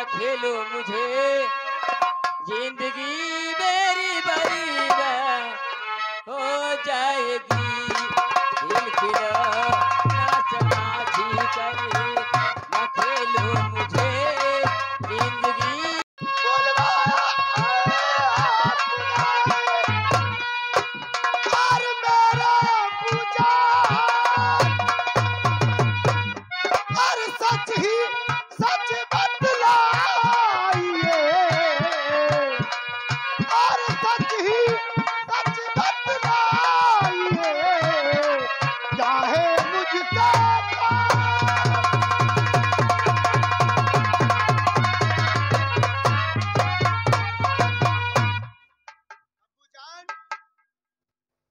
ना खेलो मुझे, जिंदगी मेरी बर्बाद हो जाएगी। दिल खिला नाच नाची करे, ना खेलो मुझे जिंदगी।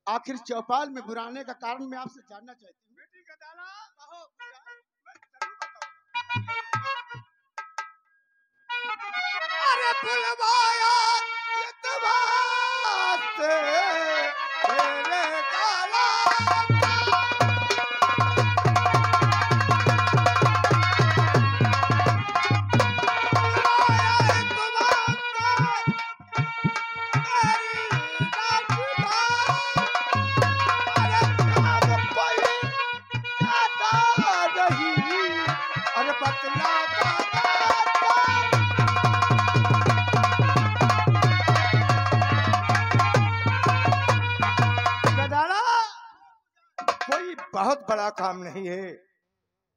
आखिर चौपाल में बुलाने का कारण मैं आपसे जानना चाहती हूँ। बेटी गदाला कहो, मैं जरूर बताऊंगा। अरे बुलवाया इतवार से तेरे काला बहुत बड़ा काम नहीं है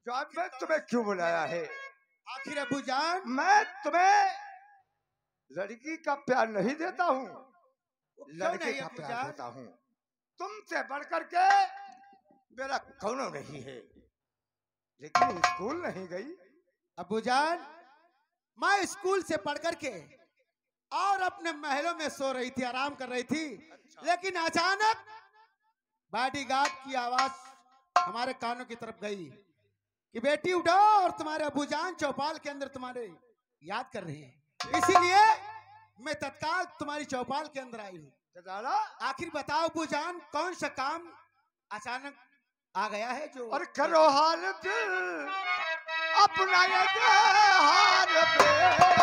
जो आज मैं तुम्हें क्यों बुलाया है। आखिर अबू जान, मैं तुम्हें लड़की का प्यार नहीं देता हूँ, लड़के का प्यार देता हूँ। तुमसे बढ़कर के मेरा कौनो नहीं है, लेकिन स्कूल नहीं गई। अबू जान, मैं स्कूल से पढ़कर के और अपने महलों में सो रही थी, आराम कर रही थी। लेकिन अचानक बॉडीगार्ड की आवाज हमारे कानों की तरफ गई कि बेटी उठो, और तुम्हारे अबूजान चौपाल के अंदर तुम्हारे याद कर रहे हैं। इसीलिए मैं तत्काल तुम्हारी चौपाल के अंदर आई हूँ। आखिर बताओ अबूजान, कौन सा काम अचानक आ गया है जो? और करो हाल दिल अपना ये हाल बेटी,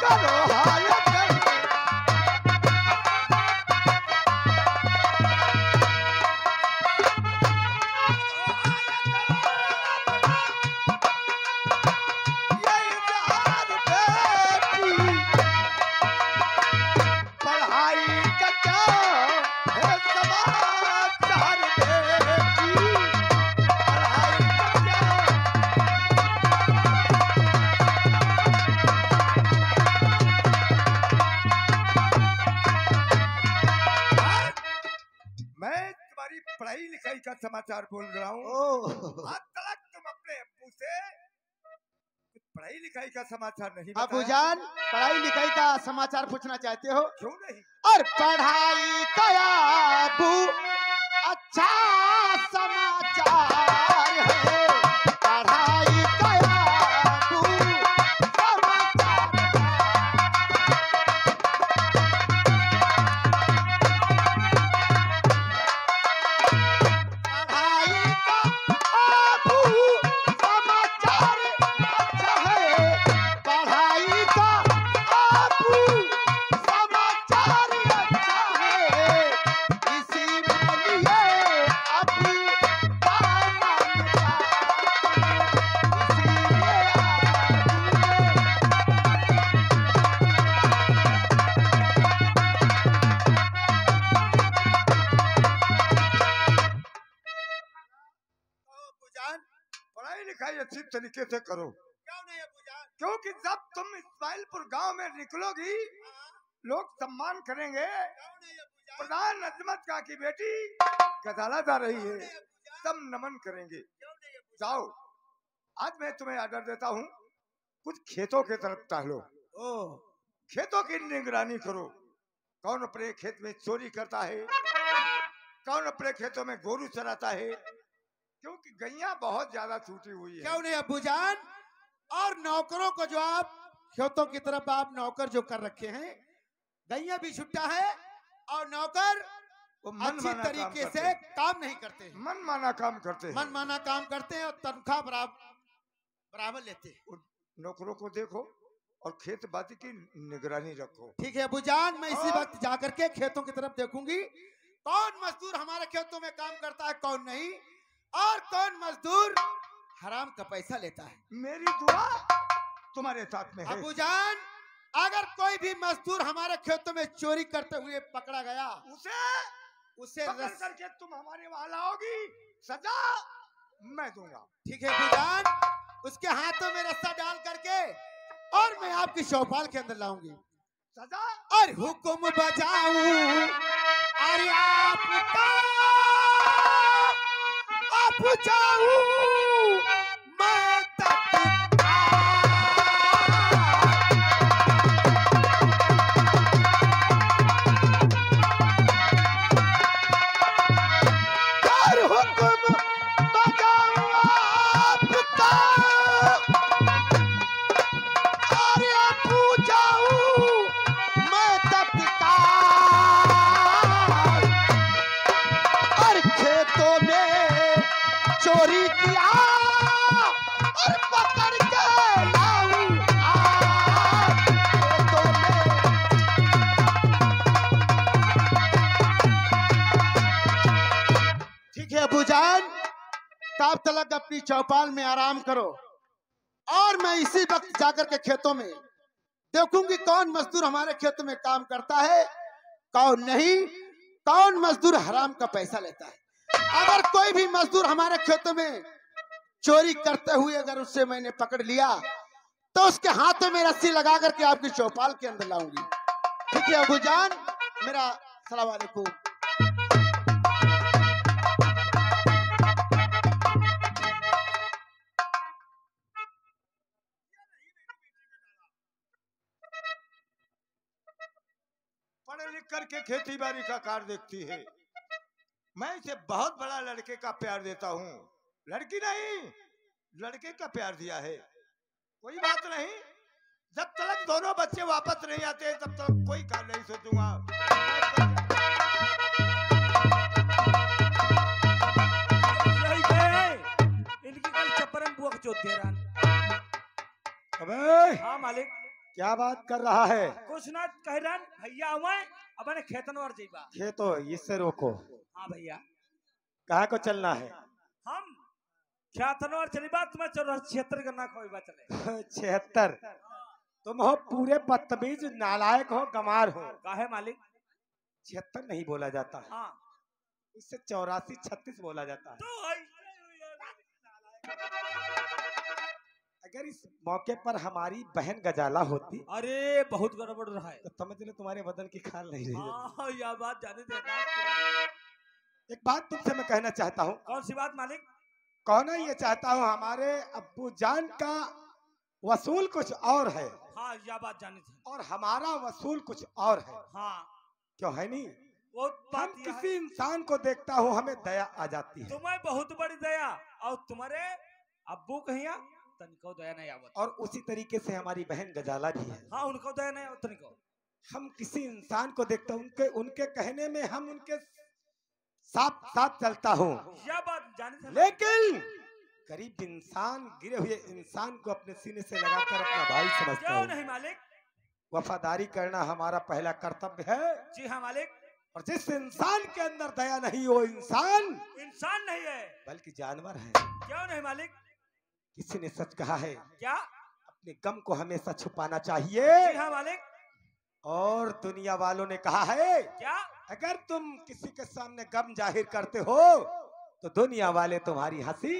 करो हाल दिल। पढ़ाई लिखाई का समाचार बोल रहा हूँ। आज तक तुम अपने अब्बू से पढ़ाई लिखाई का समाचार नहीं बताया। अबूजान, पढ़ाई लिखाई का समाचार पूछना चाहते हो? क्यों नहीं? और पढ़ाई का अबू अच्छा समाचार है, पढ़ाई का अबू समाचार। अच्छी तरीके से करो। क्यों नहीं अबूजान? क्योंकि जब तुम इस्माइलपुर गांव में निकलोगी, लोग सम्मान करेंगे। प्रधान अजमत का की बेटी गदाला जा रही है, सब नमन करेंगे। जाओ, आज मैं तुम्हें ऑर्डर देता हूँ, कुछ खेतों के तरफ टहलो, खेतों की निगरानी करो। कौन अपने खेत में चोरी करता है, कौन अपने खेतों में गोरू चराता है, क्योंकि गैया बहुत ज्यादा छूटी हुई है। क्यों नहीं अबूजान? और नौकरों को जो आप खेतों की तरफ आप नौकर जो कर रखे हैं, गैया भी छुट्टा है और नौकर अच्छी तरीके से काम नहीं करते, मनमाना काम करते हैं, मनमाना काम करते हैं और तनख्वाह बराबर लेते हैं। नौकरों को देखो और खेत बाती की निगरानी रखो। ठीक है अबूजान, मैं इसी वक्त जाकर के खेतों की तरफ देखूंगी कौन मजदूर हमारे खेतों में काम करता है कौन नहीं, और कौन मजदूर हराम का पैसा लेता है। मेरी दुआ तुम्हारे साथ में है। अबूजान, अगर कोई भी मजदूर हमारे खेतों में चोरी करते हुए पकड़ा गया, उसे पकड़ करके तुम हमारे वहां लाओगी, सजा मैं दूंगा। ठीक है अबूजान, उसके हाथों में रस्सा डाल करके और मैं आपकी चौपाल के अंदर लाऊंगी। सजा और हुक्म बजाऊं अरे आपका, आप जाऊं मैं तत्काल। और हुक्म बजाऊं आपका, अरे आप जाऊं मैं तत्काल। और खेतों में चोरी किया और पकड़ के लाऊं आज खेतों में। ठीक है अबूजान, तब तक अपनी चौपाल में आराम करो और मैं इसी वक्त जाकर के खेतों में देखूंगी कौन मजदूर हमारे खेतों में काम करता है कौन नहीं, कौन मजदूर हराम का पैसा लेता है। अगर कोई भी मजदूर हमारे खेतों में चोरी करते हुए अगर उससे मैंने पकड़ लिया तो उसके हाथों में रस्सी लगा करके आपकी चौपाल के अंदर लाऊंगी। ठीक है अबूजान, मेरा सलाम वालेकुम। पढ़ लिख करके खेती बाड़ी का कार्य देखती है। मैं इसे बहुत बड़ा लड़के का प्यार देता हूँ, लड़की नहीं लड़के का प्यार दिया है। कोई बात नहीं, जब तक दोनों बच्चे वापस नहीं आते तब तक कोई कार्य नहीं सोचूंगा। इनकी कल चपरन बुआ को चोट दे रहा। अबे हाँ मालिक, क्या बात कर रहा है? कुछ ना कह रहा भैया हुआ अब मैंने खेतन और जाइबा। खेतो इससे रोको। हाँ भैया, कहाँ को चलना है? हम खेतन और चली बात तुम्हें 76 करना कोई बात चले। 76? तुम हो पूरे बदतमीज, नालायक हो, गमार हो। काहे मालिक? 76 नहीं बोला जाता है, हाँ इससे 84 36 बोला जाता है। तो अगर इस मौके पर हमारी बहन गजाला होती, अरे बहुत गड़बड़ रहा है। तो समझ लो तुम्हारे बदन की खाल नहीं रही। हाँ यह बात जाने देता। एक बात तुमसे मैं कहना चाहता हूँ। कौन सी बात मालिक? कहना ये चाहता हूँ, हमारे अब्बू जान का वसूल कुछ और है हाँ यह बात जाने थे। और हमारा वसूल कुछ और है। हाँ क्यों है नहीं? वो हम बात यह किसी इंसान को देखता हूँ हमें दया आ जाती है, तुम्हें बहुत बड़ी दया और तुम्हारे अब्बू कहिया तनिको दया नहीं आवत। और उसी तरीके से हमारी बहन गजाला भी है। हाँ उनको दया नहीं आवत तनिको। हम किसी इंसान को देखते उनके उनके कहने में हम उनके साथ साथ चलता हूँ, यह बात जाने थे। लेकिन गरीब इंसान, गिरे हुए इंसान को अपने सीने से लगाकर अपना भाई समझता क्यों हूँ। नहीं मालिक? वफादारी करना हमारा पहला कर्तव्य है, जी हाँ मालिक। और जिस इंसान के अंदर दया नहीं वो इंसान इंसान नहीं है बल्कि जानवर है। क्यों नहीं मालिक? किसी ने सच कहा है, क्या? अपने गम को हमेशा छुपाना चाहिए, जी हाँ मालिक। और दुनिया वालों ने कहा है क्या? अगर तुम किसी के सामने गम जाहिर करते हो तो दुनिया वाले तुम्हारी हंसी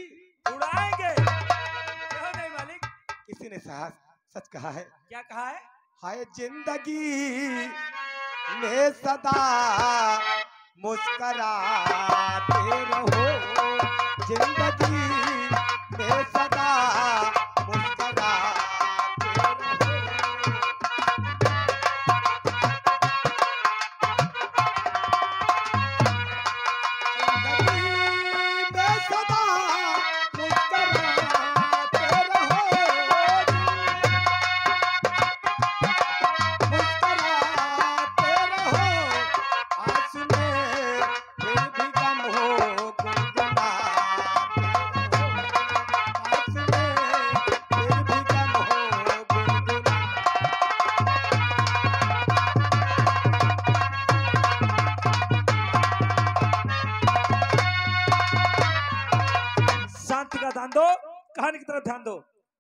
उड़ाएंगे। क्यों नहीं मालिक? किसी ने सच कहा है, क्या कहा है? हाय जिंदगी में सदा मुस्कराते रहो, जिंदगी में सदा मुस्कराते रहो।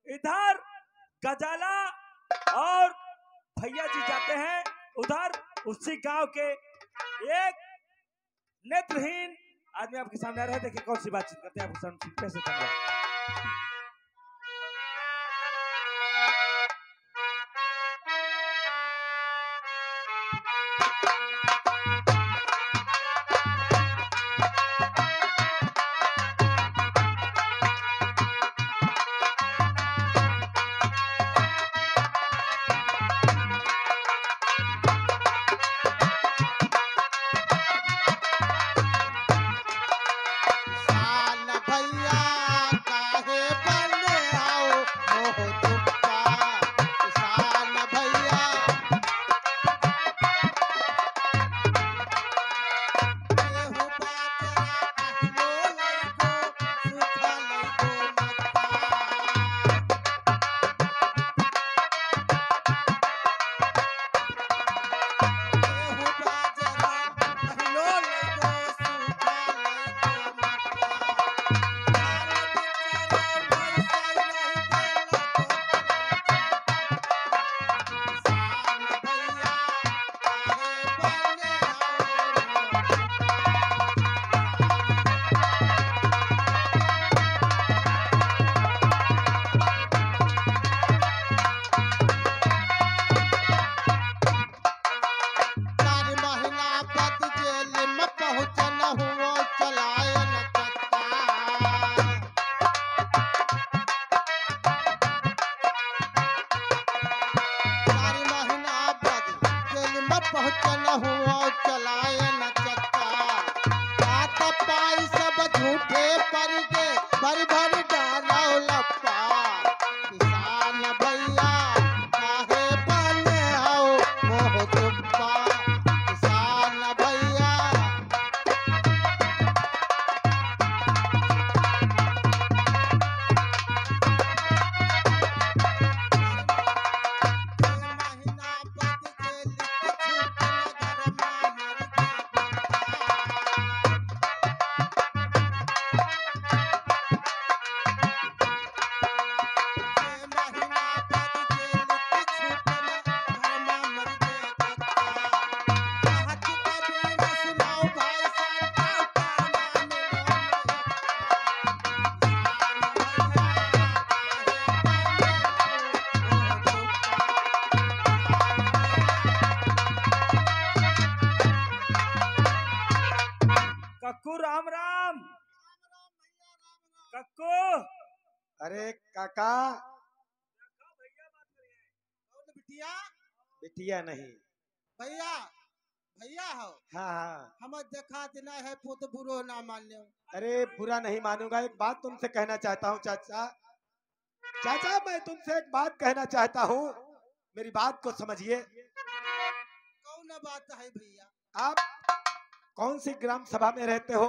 इधर गजाला और भैया जी जाते हैं उधर उसी गांव के एक नेत्रहीन आदमी आपके सामने आ रहे हैं। देखिए कौन सी बातचीत करते हैं, आपको सामने कैसे करना। कक्कू राम राम। कक्कू अरे काका, बिटिया बिटिया नहीं, भैया भैया हो। हाँ हाँ। हम देखा दिन है पुत बुरो ना मान ले। अरे बुरा नहीं मानूंगा। एक बात तुमसे कहना चाहता हूँ चाचा। चाचा मैं तुमसे एक बात कहना चाहता हूँ, मेरी बात को समझिए। कौन बात है भैया? आप कौन सी ग्राम सभा में रहते हो?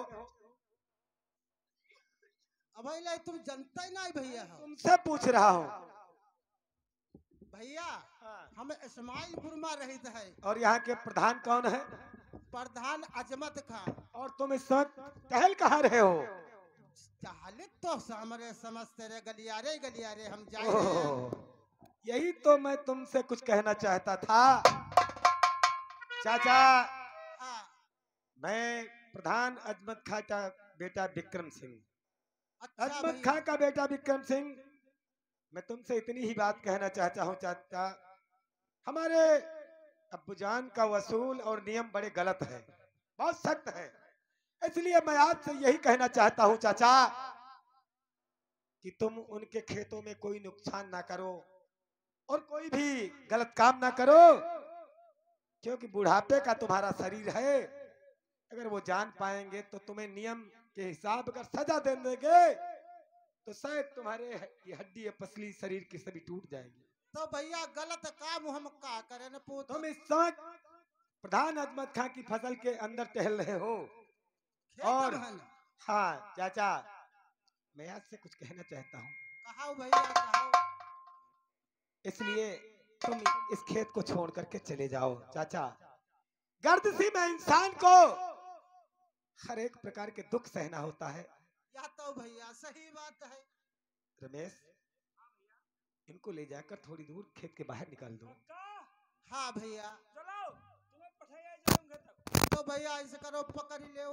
अब तुम जनता ही नहीं भैया हो। तुमसे पूछ रहा हूँ भैया। हम इस्माइलपुर में रहते हैं। और यहाँ के प्रधान कौन है? प्रधान अजमत खान। और तुम इस वक्त टहल कहाँ रहे हो? टहल तो हमारे समझते रहे गलियारे गलियारे हम जाए। यही तो मैं तुमसे कुछ कहना चाहता था चाचा। मैं प्रधान अजमत खां का बेटा विक्रम सिंह। अच्छा अजमत खां का बेटा विक्रम सिंह, मैं तुमसे इतनी ही बात कहना चाहता हूँ चाचा। हमारे अब्बूजान का वसूल और नियम बड़े गलत है, बहुत सख्त है। इसलिए मैं आज से यही कहना चाहता हूँ चाचा कि तुम उनके खेतों में कोई नुकसान ना करो और कोई भी गलत काम ना करो, क्योंकि बुढ़ापे का तुम्हारा शरीर है। अगर वो जान पाएंगे तो तुम्हें नियम के हिसाब अगर सजा दे देंगे तो शायद तुम्हारे ये हड्डी या पसली शरीर की सभी टूट जाएंगी। तो भैया गलत काम हम का करें न पूत? तुम इस समय प्रधान अजमत खां की फसल के अंदर टहल रहे हो। और हाँ चाचा, मैं आज से कुछ कहना चाहता हूँ। कहाओ भैया कहाओ। इसलिए तुम इस खेत को छोड़ करके चले जाओ चाचा। गर्दशी में इंसान को हर एक प्रकार के दुख सहना होता है। या तो भैया सही बात है। रमेश, इनको ले जाकर थोड़ी दूर खेत के बाहर निकाल दो। हाँ भैया। चलो तुम्हें पठाया जाऊंगा तब। तो भैया ऐसे करो, पकड़ ही ले।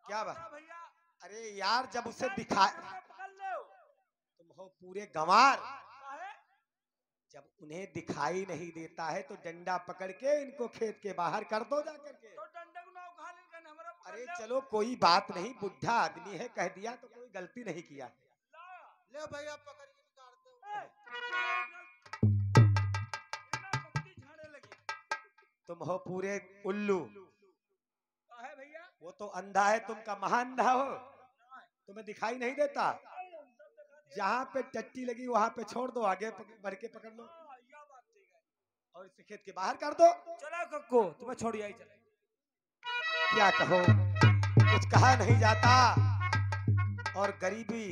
क्या बात? भैया अरे यार जब उसे दिखा पकड़ लो। तुम हो पूरे गंवार, जब उन्हें दिखाई नहीं देता है तो डंडा पकड़ के इनको खेत के बाहर कर दो जाकर के। तो डंडे को ना उठा लेकर हमारा पकड़ अरे लो। चलो कोई बात नहीं, बुढ़ा आदमी है, कह दिया तो कोई गलती नहीं किया। ले भैया पकड़ के निकाल दो। पत्ती झाड़ने लगी। तुम हो पूरे उल्लू। है भैया वो तो अंधा है, तुम का महाअंधा हो, तुम्हें दिखाई नहीं देता। जहाँ पे टट्टी लगी वहाँ पे छोड़ दो, आगे बढ़ के पकड़ लो और इसे खेत के बाहर कर दो। चलो कक्को तुम्हें छोड़िया ही चले। क्या कहो, कुछ कहा नहीं जाता और गरीबी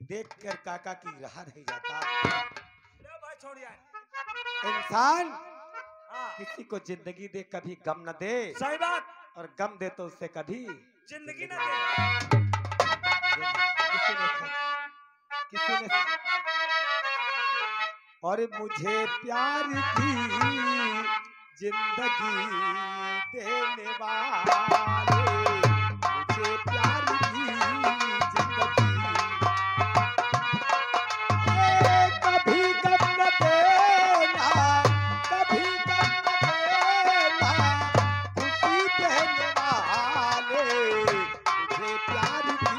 देखकर काका की रहा नहीं जाता। ले भाई छोड़िया। इंसान हाँ किसी को जिंदगी दे कभी गम न दे, सही बात। और गम दे तो उससे कभी जिंदगी ना दे। किसी ने और मुझे प्यार की जिंदगी देने वाले, मुझे प्यार की जिंदगी कभी गम न देना, कभी गम न देना, खुशी देने वाले, मुझे प्यार की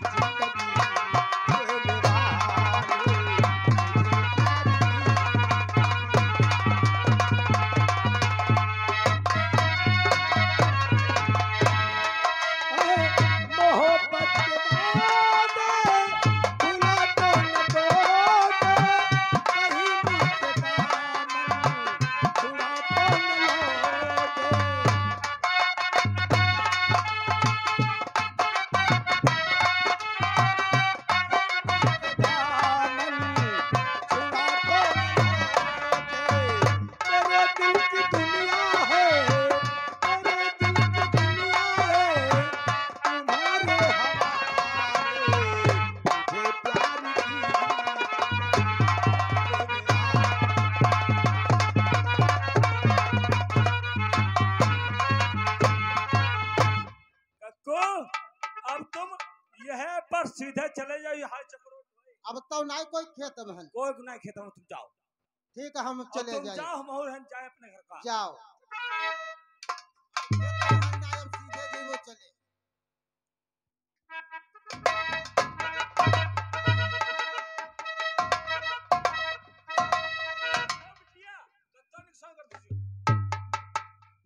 जिंदगी देने वाले, मोहब्बत के वादे भुला तो न दोगे, कहीं मुझसे दामन छुड़ा तो न लोगे। मेरे दिल की दुनिया है, मेरे दिल की दुनिया है, तुम्हारे हवाले, मुझे प्यार की कक्को अब तुम यह पर सीधे चले जाओ। यहाँ चक्रो अब तो नहीं कोई खेत में है। कोई गुनाह खेता हूँ, तुम जाओ। ठीक है हम और चले तुम जाए। जाओ, हम और हम जाए अपने घर का। जाओ। अब सीधे जीवो चले।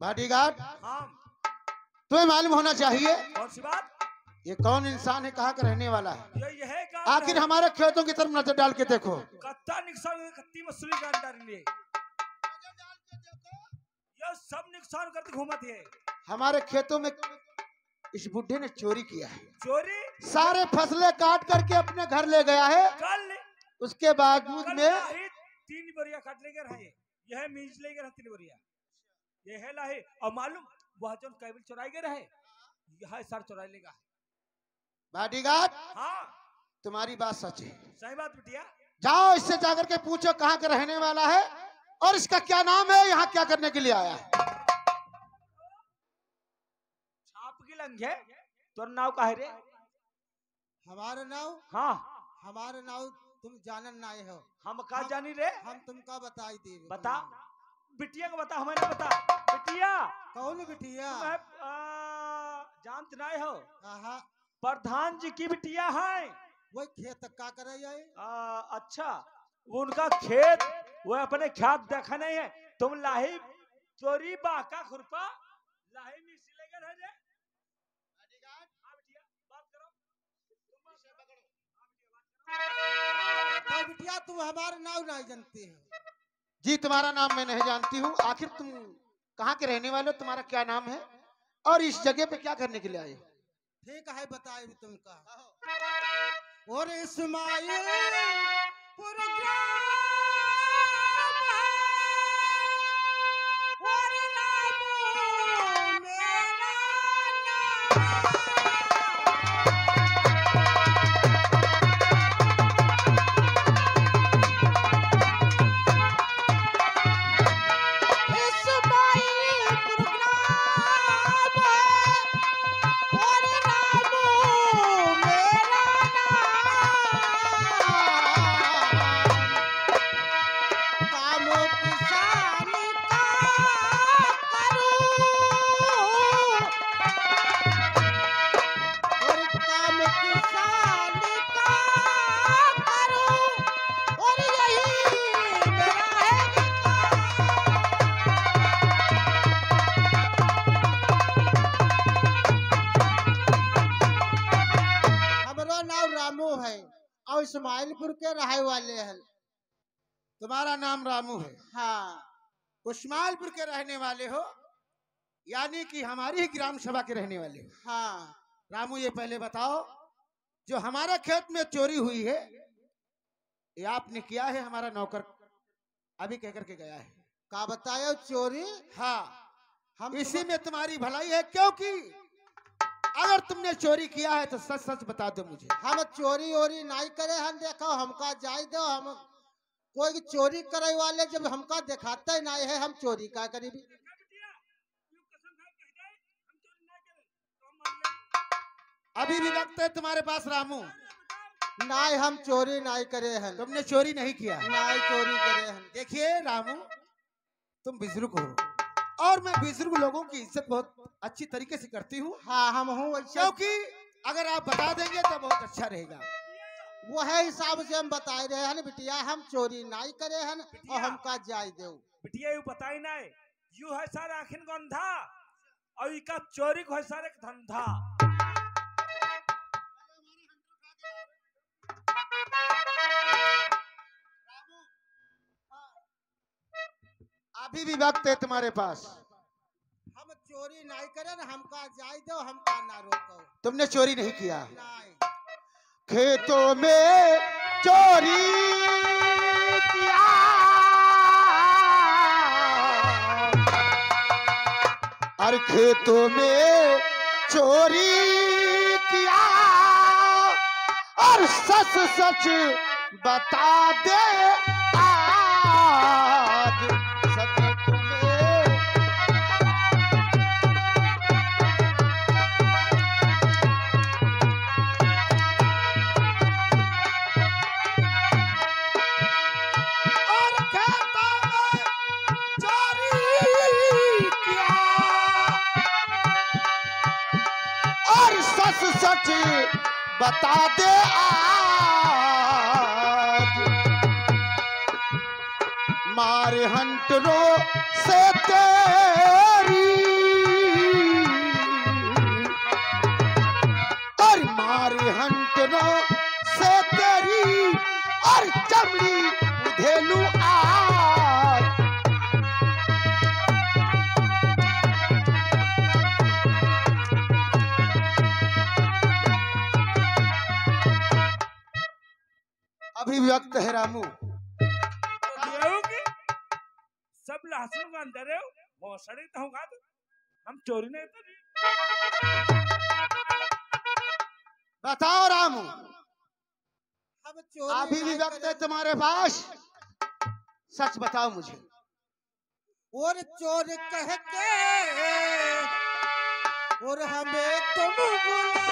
बॉडीगार्ड, हाँ तुम्हें मालूम होना चाहिए कौन सी बात? ये कौन इंसान है, कहाँ का रहने वाला है। ये है का आखिर हमारे खेतों की तरफ नजर डाल के देखो। कत्ता नुकसान कत्ती मछली का अंडर लिए ये सब नुकसान करते घूमत है। हमारे खेतों में इस बुढ़े ने चोरी किया है, चोरी सारे फसलें काट करके अपने घर ले गया है। कल उसके बावजूद कल में लाही 3 बोरिया काट लेकर है। यह मीज लेकर 3 बोरिया ये है लाही। और मालूम वह जो केबल चुराई गए रहे, यह सर चुराई लेगा। बॉडीगार्ड, हाँ तुम्हारी बात सच है। सही बात बिटिया। जाओ इससे जाकर के पूछो कहाँ का रहने वाला है और इसका क्या नाम है, यहाँ क्या करने के लिए आया है। छाप की लंघ है। तोर नाव का है रे? हमारा नाव, हाँ हमारा नाव तुम जानन नहीं हो। हम का जानी रे? हम तुमका बताई दे। बता बिटिया को बता, हमें बता। बिटिया कौन बिटिया? जानत नहीं हो? आहा, प्रधान जी की बिटिया है। वो खेत का करे जाए। अच्छा वो उनका खेत, वो अपने खेत देखा नहीं है। तुम लाही चोरी बाका खुरपा लाही मिसी लेकर है जे। हाँ बिटिया बात करो। तो बिटिया तुम हमारा नाम नहीं जानती हो। जी तुम्हारा नाम मैं नहीं जानती हूँ। आखिर तुम कहाँ के रहने वाले हो, तुम्हारा क्या नाम है और इस जगह पे क्या करने के लिए आए हो? ठीक है बताए तुमका। और इस्माइल कुशमाइलपुर के रहे वाले हैं। तुम्हारा नाम रामू है, हाँ कुशमालपुर के रहने वाले हो, यानी कि हमारी ही ग्राम सभा के रहने वाले हो। हाँ। रामू ये पहले बताओ, जो हमारा खेत में चोरी हुई है ये आपने किया है? हमारा नौकर अभी कह करके गया है। का बतायो चोरी? हाँ, हम इसी में तुम्हारी भलाई है, क्योंकि अगर तुमने चोरी किया है तो सच सच बता दो मुझे। हम चोरी ओरी नहीं करे हम, देखो हमका जाय दो। हम कोई चोरी करे वाले जब हमका दिखाते नहीं है, हम चोरी का करी भी। अभी भी वक्त है तुम्हारे पास रामू। नहीं, हम चोरी नहीं करे हैं। तुमने चोरी नहीं किया? नहीं चोरी करे हैं। देखिए रामू, तुम बुजुर्ग हो और मैं बुजुर्ग लोगों की इज्जत बहुत अच्छी तरीके से करती हूँ। हाँ हम हूँ वैसे, क्योंकि अगर आप बता देंगे तो बहुत अच्छा रहेगा। वो है हिसाब से हम बताए रहे हैं बिटिया, हम चोरी नहीं करे हैं और हमका जाय दो। बिटिया यू बताई ना, यू है सारा आखिर गंधा और इका चोरी को है सारे धंधा। अभी भी वक्त है तुम्हारे पास। हम चोरी नहीं करे ना, हमका जाय दो, हमका ना रोको। तुमने चोरी नहीं किया? नहीं। खेतों में चोरी किया, और खेतों में चोरी किया, और सच सच बता दे आज सच तुम्हें। और खेतों में चोरी किया, और सच सच बता दे आज मारे हंटरों से तेरी, और मारे हंटरों से तेरी, और चमड़ी उधेलू आज। अभी वक्त है रामू। सब लहसुन का अंदर है, भोसड़ी तो होगा तो हम चोरी नहीं करें। बताओ रामू, हम चोरी अभी भी नहीं वक्त है करे। तुम्हारे पास, सच बताओ मुझे। और चोर कह के और हमें तुम बुला